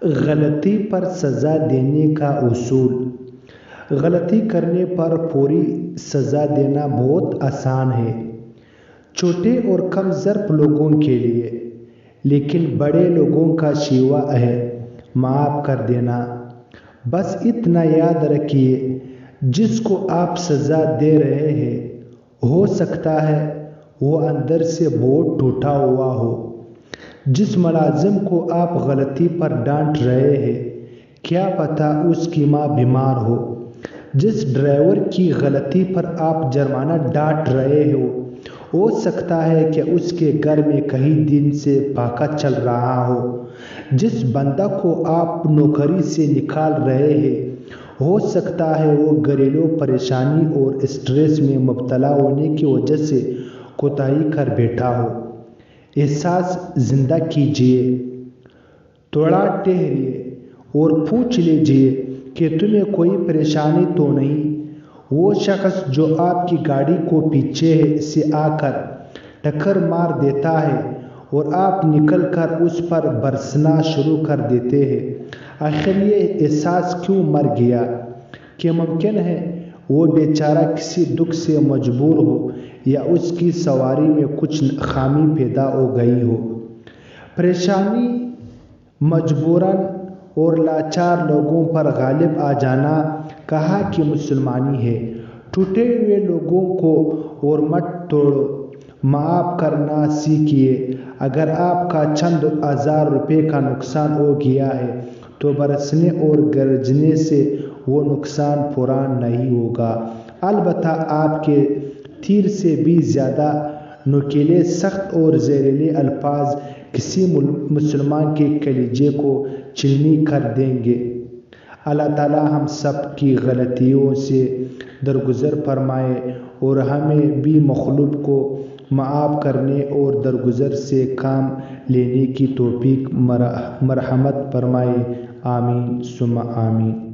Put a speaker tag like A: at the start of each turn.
A: غلطی پر سزا دینے کا اصول۔ غلطی کرنے پر فوری سزا دینا بہت آسان ہے، چھوٹے اور کم ظرف لوگوں کے لیے، لیکن بڑے لوگوں کا شیوا ہے معاف کر دینا۔ بس اتنا یاد رکھیے، جس کو آپ سزا دے رہے ہیں ہو سکتا ہے وہ اندر سے بہت ٹوٹا ہوا ہو۔ جس ملازم کو آپ غلطی پر ڈانٹ رہے ہیں کیا پتہ اس کی ماں بیمار ہو۔ جس ڈرائیور کی غلطی پر آپ جرمانہ ڈانٹ رہے ہو سکتا ہے کہ اس کے گھر میں کئی دن سے پنکھا چل رہا ہو۔ جس بندہ کو آپ نوکری سے نکال رہے ہیں ہو سکتا ہے وہ گھریلو پریشانی اور اسٹریس میں مبتلا ہونے کی وجہ سے کوتاہی کر بیٹھا ہو۔ احساس زندہ کیجیے، تھوڑا ٹھہریے اور پوچھ لیجیے کہ تمہیں کوئی پریشانی تو نہیں۔ وہ شخص جو آپ کی گاڑی کو پیچھے سے آ کر ٹکر مار دیتا ہے اور آپ نکل کر اس پر برسنا شروع کر دیتے ہیں، آخر یہ احساس کیوں مر گیا کہ ممکن ہے وہ بیچارہ کسی دکھ سے مجبور ہو یا اس کی سواری میں کچھ خامی پیدا ہو گئی ہو۔ پریشانی مجبوراً اور لاچار لوگوں پر غالب آ جانا کہاں کی مسلمانی ہے۔ ٹوٹے ہوئے لوگوں کو اور مت توڑو، معاف کرنا سیکھیے۔ اگر آپ کا چند ہزار روپے کا نقصان ہو گیا ہے تو برسنے اور گرجنے سے وہ نقصان پورا نہیں ہوگا، البتہ آپ کے تیر سے بھی زیادہ نوکیلے، سخت اور زہریلے الفاظ کسی مسلمان کے کلیجے کو چلنی کر دیں گے۔ اللہ تعالیٰ ہم سب کی غلطیوں سے درگزر فرمائے اور ہمیں بھی مخلوق کو معاف کرنے اور درگزر سے کام لینے کی توفیق مرحمت فرمائے۔ آمین ثم آمین۔